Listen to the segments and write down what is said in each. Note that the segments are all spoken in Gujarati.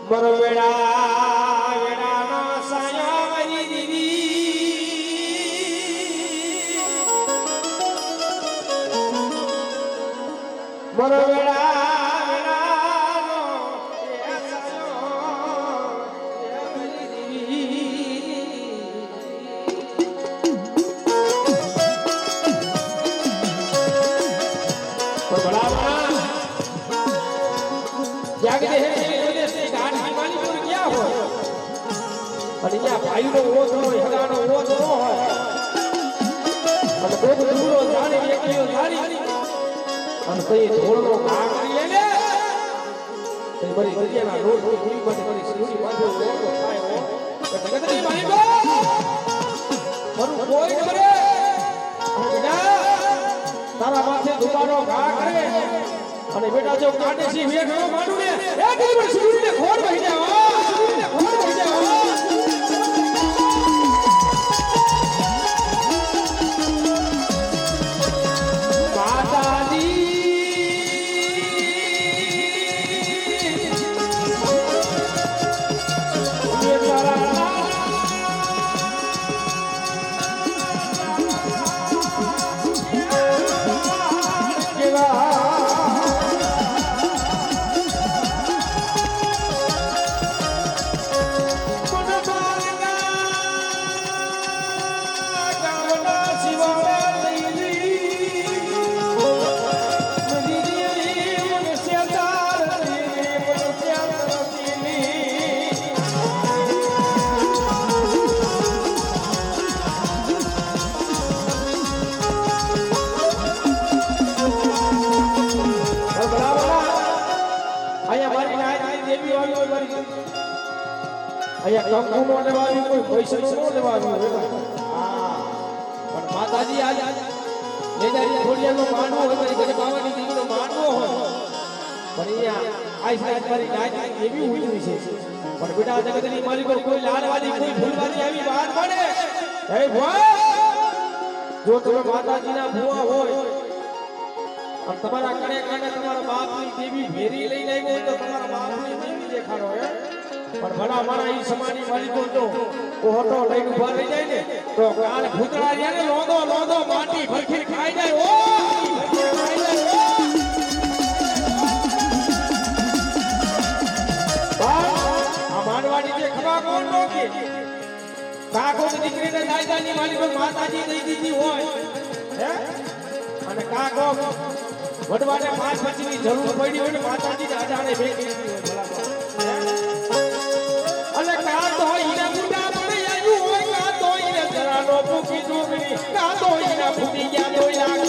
બરવેડા વેડાનો સાયો મારી દીદી બરવેડા વેડાનો સાયો મારી દીદી બરાબર જાગે હે અને ત્યાં ભાઈનો ઓછો હોય હગાનો ઓછો હોય અને કોઈ દૂરો જાણી એકલીઓ જાણી અને કોઈ ધોળનો ઘા કરી લે ને તે બરી દરિયાના રોડની પૂરી માટે બરી સીડી બાજુ રોડો થાય હો કે જગતની મારી ગો મારું કોઈ કરે તારા માથે દુબારો ઘા કરે અને બેટા જો કાઢે સી વેગ નો માડું ને એ ગરીબ સીડીને ખોડ વહી જાય સીડીને ખોડ વહી જાય અહીંયા કંકુ નો લેવાનું કોઈ પૈસા નો લેવાનું હા પણ માતાજી આજ લેજારી થોડીયાનો માંડવો હોય મારી ઘરે બાવાની દીકરીનો માંડવો હોય પણ અહીંયા આઈસ મારી ગાય એવી ઉડી છે પણ બેટા જગતની માલિકો કોઈ લાડવાળી કોઈ ફૂલવાળી આવી વાત પડે હે ભુવા જો તમે માતાજીના ભુવા હોય અને તમારા કણે કણે તમારા બાપની દેવી ભેરી લઈને આવ્યો તો તમારા બાપની દેવી દેખાડો હે પણ ભલા મારા ઈ સમાની માલિકો તો કોહટો લઈને ઉભા રહી જાય ને તો કાળ ભૂતળા જ્યારે લોંદો લોંદો માટી ભરખી ખાઈ જાય ઓ ખાઈ જાય આ માનવાડી જે ખવા કોણ નો કે કાકો દીકરીને દાદાની માલિકો માતાજી દઈ દીધી હોય હે અને કાકો વડવાને 5 પછીની જરૂર પડી હોય ને માતાજી દાદાને ભેગી દીધી હોય અને કા તો ઈના મુંડા પડી આવ્યું હોય કા તો ઈને જરાનો ભૂખી ડુંગળી કા તો ઈના ફૂટી ગયા દોયા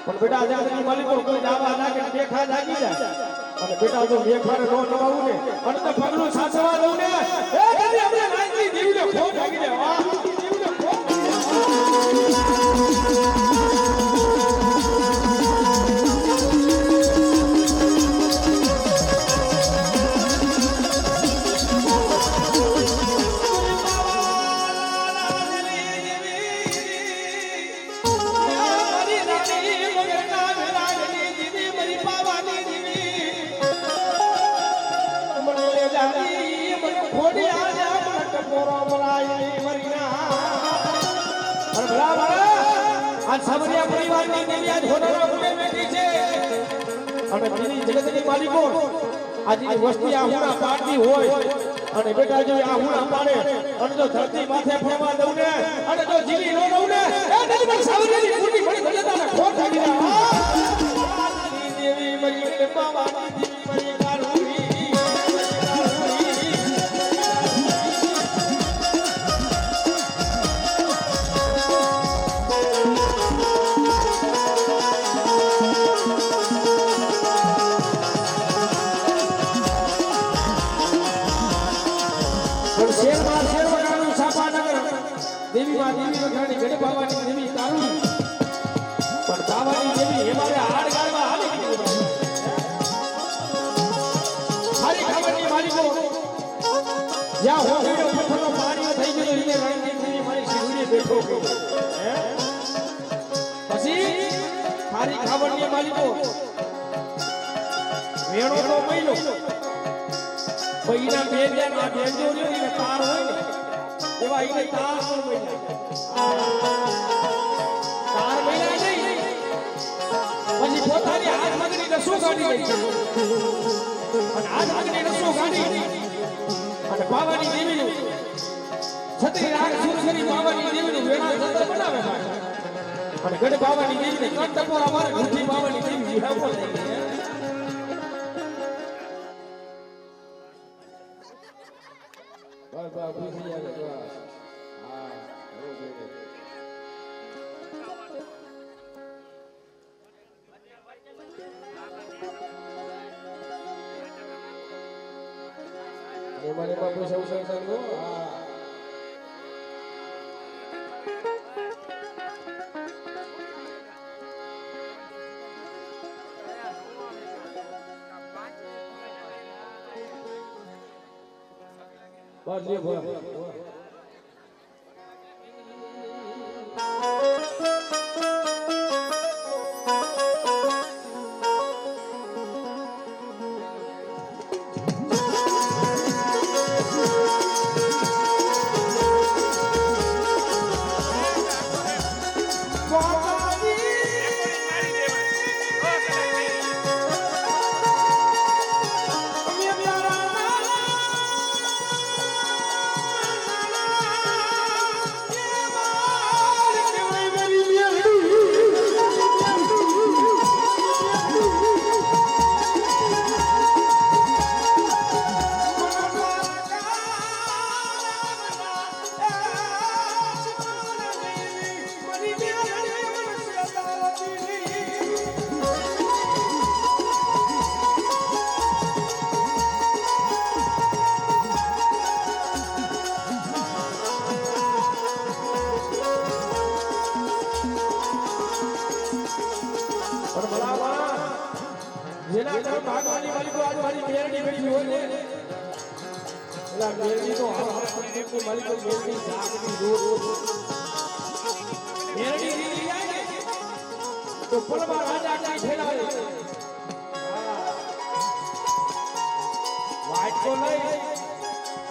પણ બેટા આઝાદી માલિકો કોઈ દાવા લાગે દેખા લાગી જાય અને બેટા જો મેખાને નો નવાવું ને અને તો પગલું સાચવા દઉં ને એ જલ્દી આપણે નાઈની દીવને ખોટ લાગી જાય વાહ દીવને ખોટ આજ સાવરિયા પરિવારની દેવી આજ હોનારા મુકે બેઠી છે અને દીની જગતની માલિકો આજની વસ્તી આહુણા પાડતી હોય અને બેટા જો આહુણા પાડે અને જો ધરતી માથે ફેરવા દઉં ને અને જો જીવી નો દઉં ને એ નહીં સાવરિયાની પૂરી પડી જતાને ખોટ લાગી રહ્યા દેવી મરી કે બાવાની દેવી મરી કારુણી દેવી માં દેવી વખાણી ગઢ બાવાની દેવી કારુણી પણ બાવાની દેવી હેમારે હાડ ગાળવા હાલી નીકળી હારી ખાવાની માલિકો જ્યાં હું ગયો પથ્થરનો પાણીઓ થઈ ગયો એને રણની દેવી મારી શિવડીએ બેઠો હે પછી હારી ખાવાની માલિકો વેણો તો મહિનો પૈના બે બે ના બેજો રહ્યો એને તાર હોય ને એવા ઈને તાર પણ મહિના નહીં પછી પોતાની હાથ મગની રસો કાઢી ગઈ અને હાથ મગની રસો કાઢી અને બાવાની દેવીનું છત્રી રાગ સુર કરી બાવાની દેવીનું વેણા જંતર બનાવે અને ગઢ બાવાની દેવીને કટ ટકોરા મારે ઘૂંટી બાવાની દેવી વિહાવો થઈ ગઈ બસ ભૂસી જાય બસ હા બરોબર મને બાપુ સૌ સંસારો હા બસ લે ભોળા જેના ઘર ભાગવાની માલિકો આજ મારી મેરડી બેઠી હોય ને એલા મેરડી તો હાથ માલિકો મેરડી જાગની રોડ મેરડી નીકળી જાય ને તો પલમાં રાજા કા ફેલાવે વાઈટ કો લઈ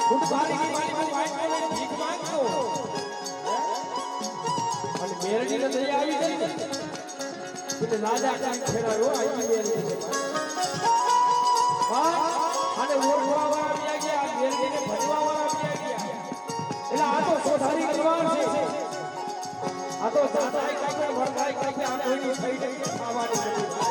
ખુદ બારીની માલિકો વાઈટ કો લઈ ભીખ માંગતો અને મેરડી ને લઈ આવી ગઈ ને એટલે રાજા કા ફેલાવ્યો આવી મેરડી અને ઓળખવા વાળા બી ગયા મેરડીને ભજવા વાળા બી ગયા એટલે આ તો સોધારી પરિવાર છે આ તો દાદાઈ કાકે વરદાઈ કાકે આ કોઈની થઈ ગઈ ખાવાની નથી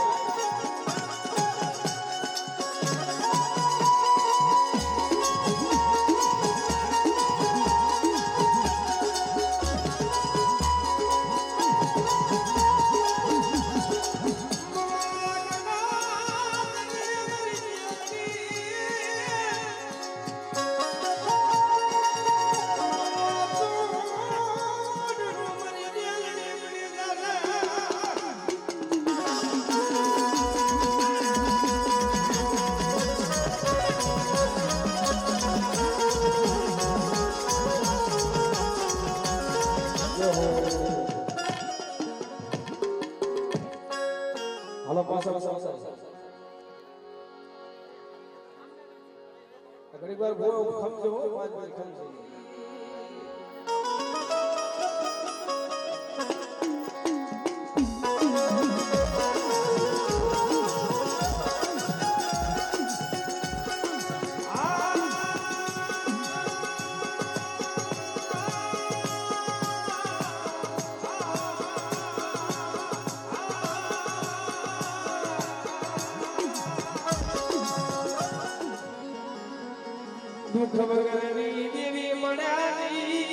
હાલો પાછળ ઘણી વાર બહુ ખમજો 5 મિનિટ ખમજો દુઃખ વગરની દેવી મળ્યાની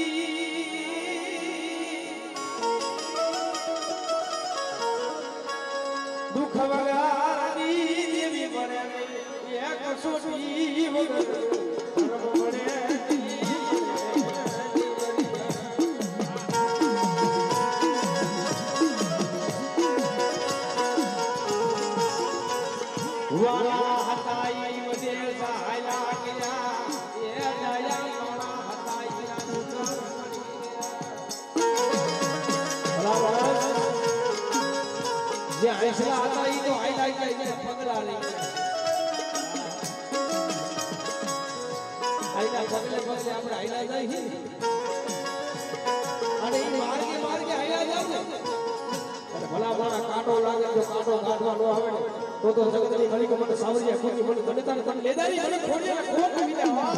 દુઃખ વગરની દેવી મળ્યાની એક સોટી વગર વાલા હતા ઈ વધે સહાયલા ગયા એ દયા મોણા હતા ઈના દુકાન બરાબર જે આઈસલા હતા ઈ તો હાઈલાઈટ કરીને પગલા લઈ આઈલા પગલે પગલે આપણે હાઈલા જાય અને ઈ માર્ગે હાઈલા જાય અને ભલા મારા કાંટો લાગે તો કાંટો કાઢવા નો આવે ને તો જગતની મલિક મને સાવરિયા કુની મને તને તને લેદારી મને ખોડિયા ખોટ વિના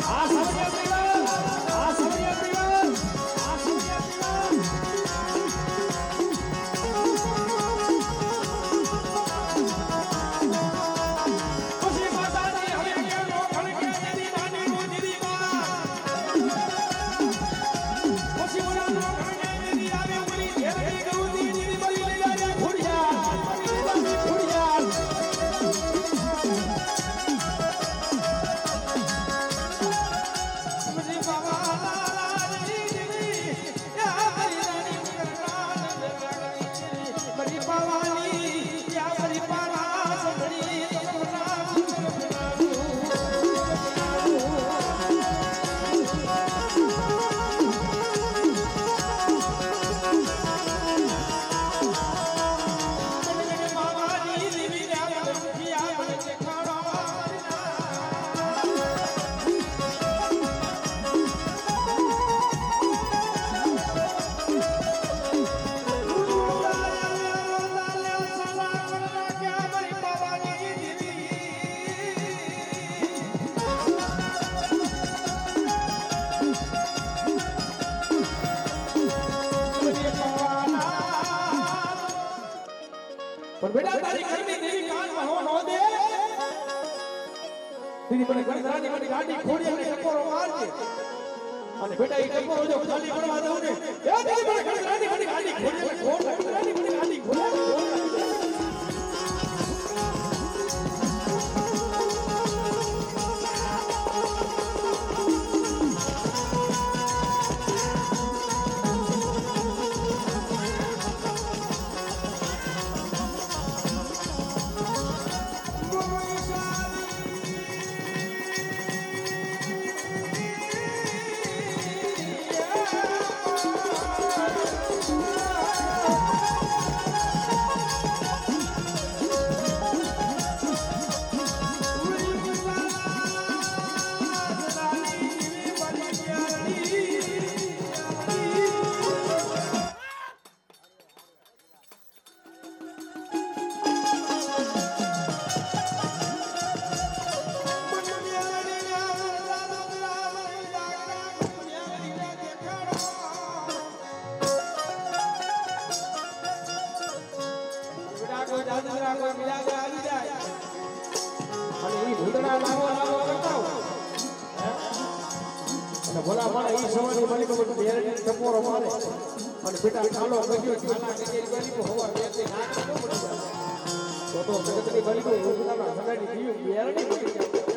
આ સાવરિયા પીવા આ સાવરિયા પીવા આ સાવરિયા પીવા ખુશી માતાજી હવે કેનો ખળકે દીદી નાની નો દીદી માં ખુશી મોરાનો ખળકે દીદી આવે ઉલી ઘેરે ગૌતી દીદી બલી લેદારી ખોડિયા ખોડિયા મુજી બાબા બરી પાવાની યા બરી પાવા સંભળી બાવાની દેવી યા બરી યા બરી દેખાડો પણ બેટા તારી ઘરની દેવી કાનમાં હો નો દે દીદી મને ગણરાની મને ગાડી ખોડી અને ટકોરો મારજે અને બેટા ઈ ટકોરો જો ખાલી પડવા દઉં ને એ દીદી મને ગણરાની મને ગાડી ખોડી અને ખોડ ગણરાની મને ગાડી ખોડી ભલા મારા ઈ સવારની માલિકો મને બેરડી ટકોરો મારે અને બેટા ચાલો ગયો ખાના કચેરી કરી હોવા બેથી ના ન પડી જાય તો જગતની માલિકો ઉતાના સગાડી દીયું બેરડી પડી જાય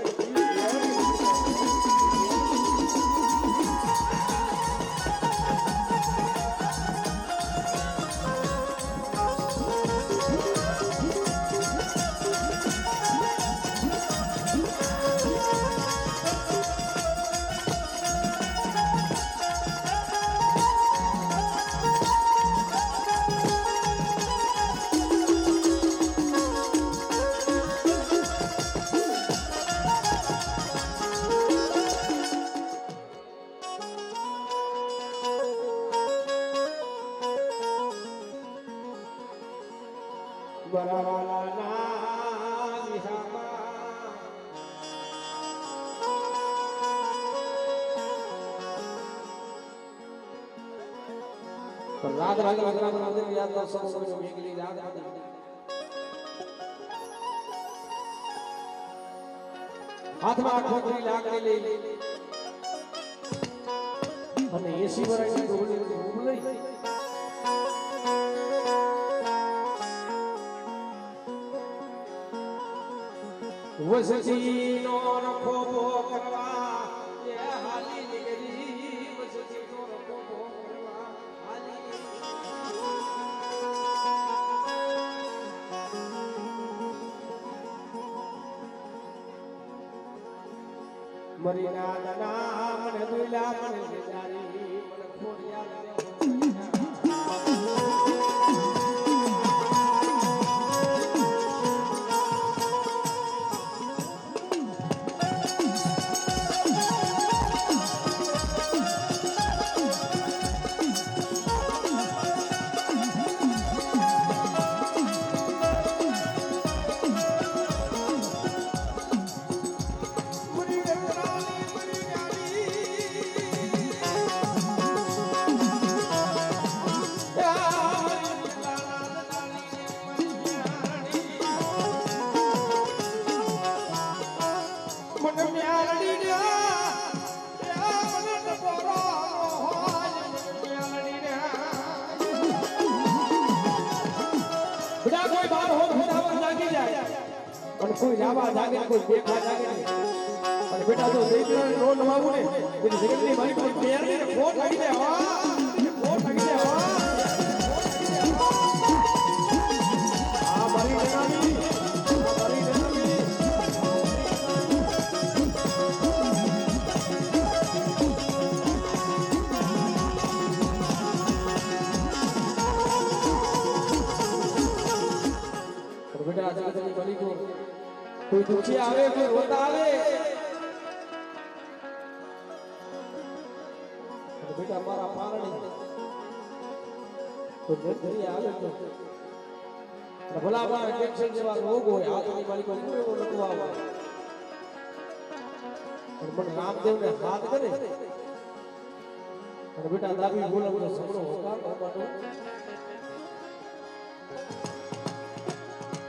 रात रात रात रात रात याद तो सब सब मेघली याद હાથમાં આ ઠોકરી લાકડી લઈ અને 80 વર્ષની ડોલી ઊભ લઈ વસતીનો રખો કરવા એ હાલી નીકળી વસતીનો રખો કરવા હાલી મરી ના દના મને દુલા મને જારી મને ખોડિયા કોઈ જાવા જાગે કોઈ દેખા જાગે અને બેટા તો દેખલા નો નવાવું ને એટલે જગતની મારી કોઈ પેર ને ફોન લાગી દે હા ફોન લાગી દે હા આ મારી જનાની મારી જનાની બેટા જગતની મારી કોઈ દુખી આવે કોઈ રોતા આવે બેટા મારા પારણી તો નિર્ધરી આવે તો ભલા ભલા ટેન્શન જેવા રોગ હોય હાથની માલિકો એવો લખવા આવે અને મને રામદેવને હાથ કરે અને બેટા દાબી બોલાવતો સગડો હોતા બાબાનો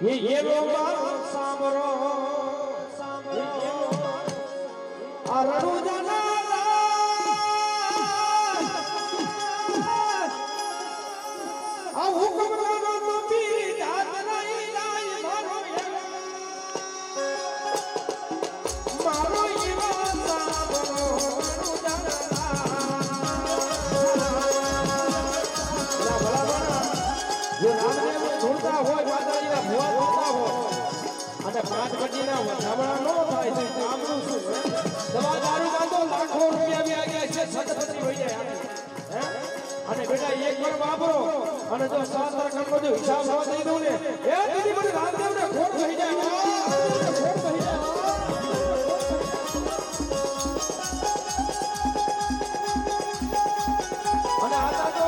ये लोग सामरो अरु जना आ हुकुम नो तो पीर जात नहीं लाई मारो ये सामरो अरु जना भला भला जो रामदेव छोड़ता હોય માતાજીના ભોવા થતા હોય અને 5 બજીના વધામણા નો થાય તો કામનું શું દવા દારૂ કાંતો લાખો રૂપિયા બી આવી છે સદપતિ હોઈ જાય હે અને બેટા એક વાર વાપરો અને જો 7 રકમનો જો હિસાબ આવા દઈ દઉં ને એ દીદી મને રામદેવને ખોટ થઈ જાય ખોટ થઈ જાય અને આતા તો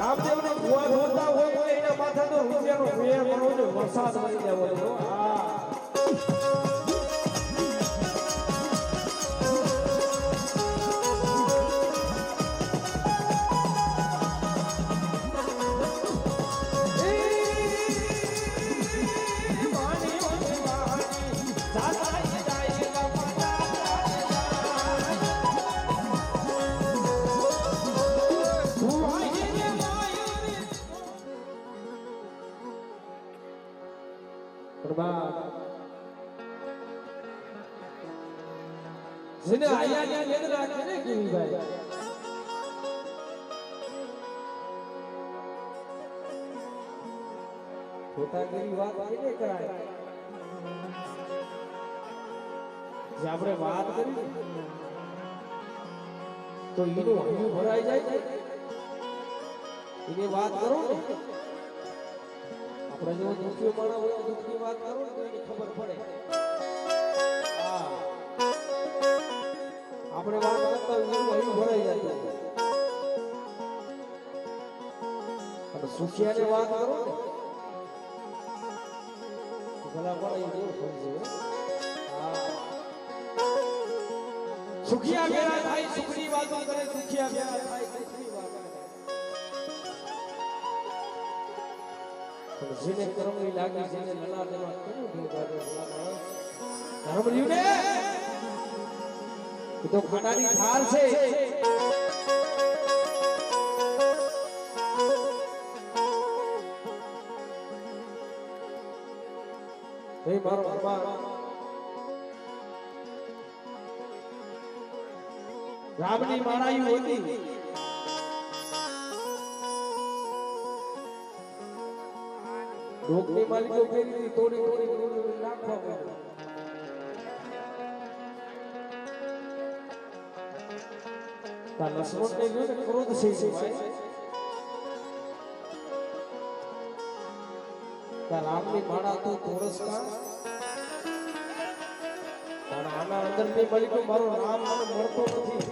રામદેવને ભોવા ધોતા હોય એના માથા તો રૂપિયાનો ફેર કરો જો વરસાદ મળી દેવો જો હા જેને આયાની વેદના કેને કેવી ભાઈ પોતાની વાત કેને કરાય જે આપણે વાત કરી તો એનું હૈયું ભરાઈ જાય એની વાત કરો ને આપણે જો દુઃખી માણસ હોય દુઃખની વાત કરો ને તો એની ખબર પડે આપણે વાત કરતા હોય હૈયું ભરાઈ જાય અને સુખિયાને વાત કરો ને ભલા ભલા એ જેવું સમજે સુખિયા મેળા થાય સુખની વાતો કરે સુખિયા મેળા થાય સુખની વાત કરે જેને કર્મની લાગી જેને લડા દેવા કેવું દેવા ધર્મ રહ્યું ને એ તો ખાટાની થાળ છે. એ મારો બાબા રામની માળાયું હતી. રોગની માલિકો ફેરી તોડી તોડી નાખવા માંડ્યા. તા લક્ષ્મણ ને જોઈને ક્રોધ છે ભાઈ. તા રામની માળા તો તોરસકા પણ આના અંદર ની માલિકો મારો રામ મને મળતો નથી.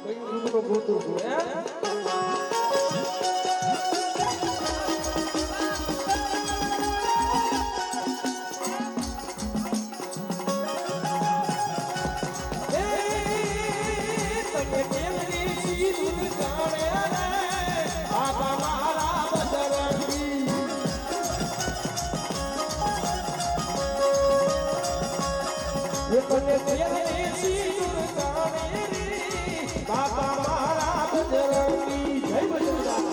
કઈ યુગનો ગોતું છું હે. બાપા મારા બજરંગી જય બજરંગા.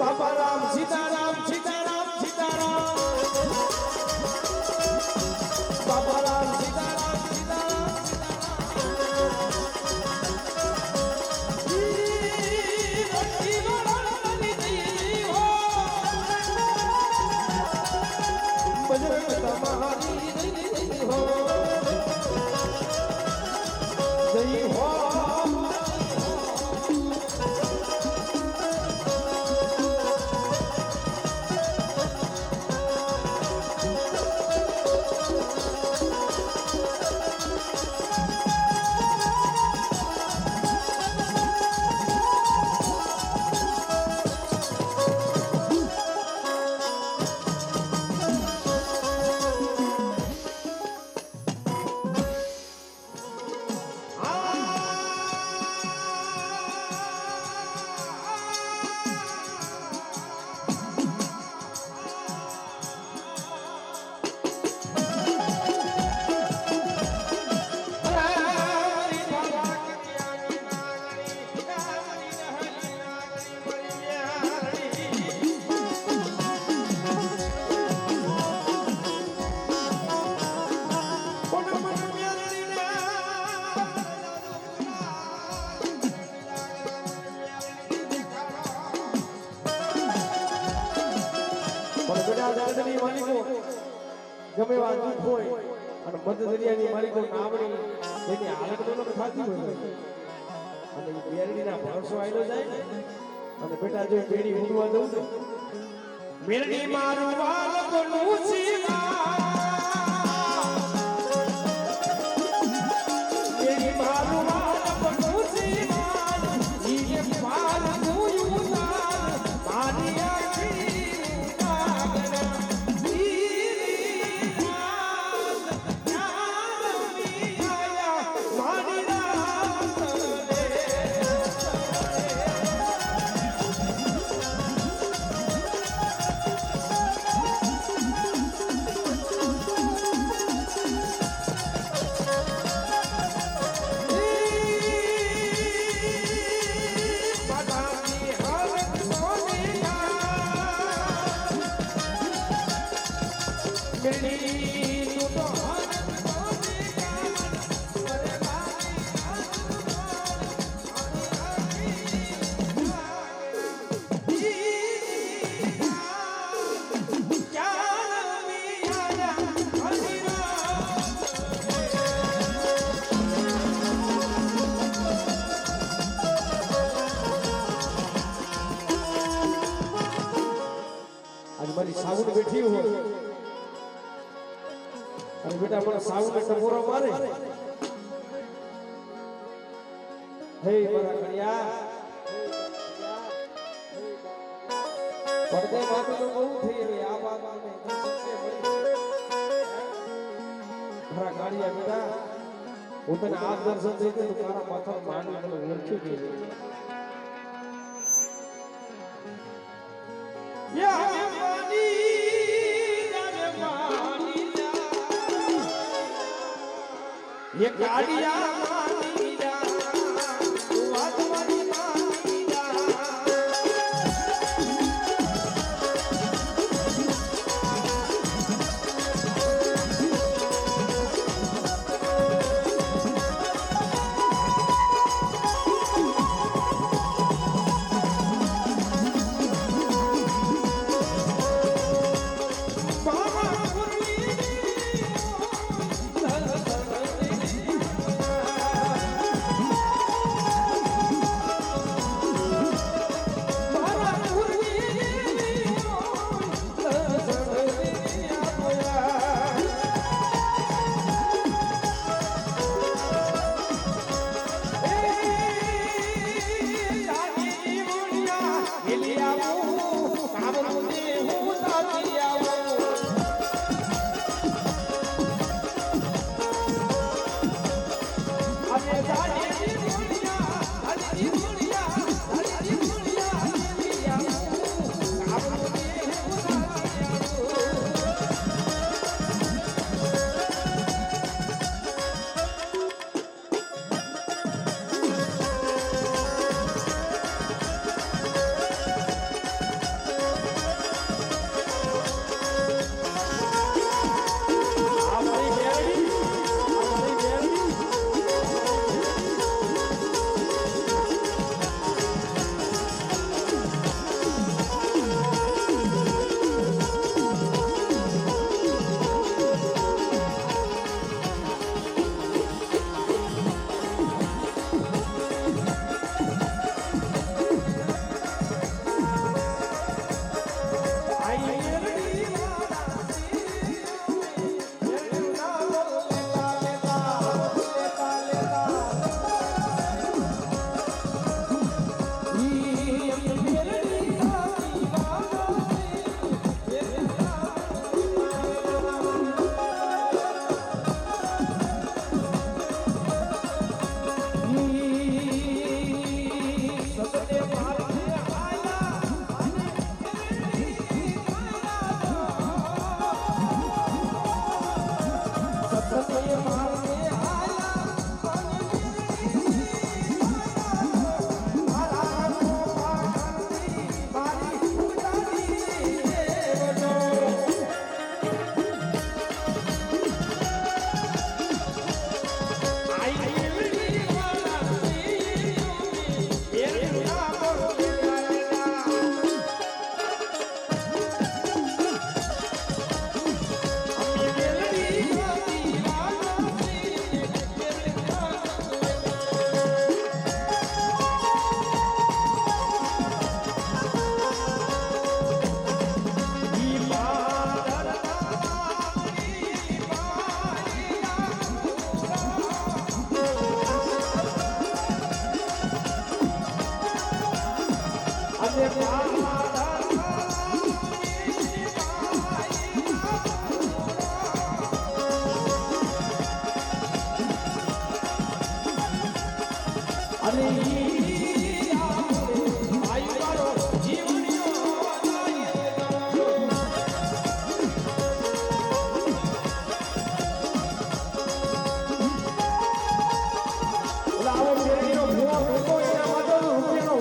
બાપા રામ સીતારામ સીતારામ સીતારામ. બાપા રામ સીતારામ સીતારામ બજરંગ તમારી હો જય હો. ગમે એવા દુઃખ હોય અને મધ દરિયાની માલિકો નામની એની હાલત તો થતી હોય અને એ બેરડીના ભરસો આવેલો જાય ને અને બેટા જો બેડી ઉડવા દઉં ને મેરડી મારું વાલકનું સીમા મેરડી મારું વાલકનું સીમા ઈ વાલકનું યુવાન મારી સાઉન્ડ બેઠી અને બેટા મને સાઉન્ડ ટપોરો મારે હે મારા કડિયા પડદે માથે તો બહુ થઈ રહી આ વાત મને સત્ય મળી મારા કાળિયા બેટા હું તને આ દર્શન દઈ દે તો તારા માથા માંડી મને ઓળખી ગઈ યા માની ये कालिया मानी जा तू आत्मानी मानी जा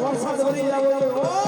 વરસાદ વળી જાવ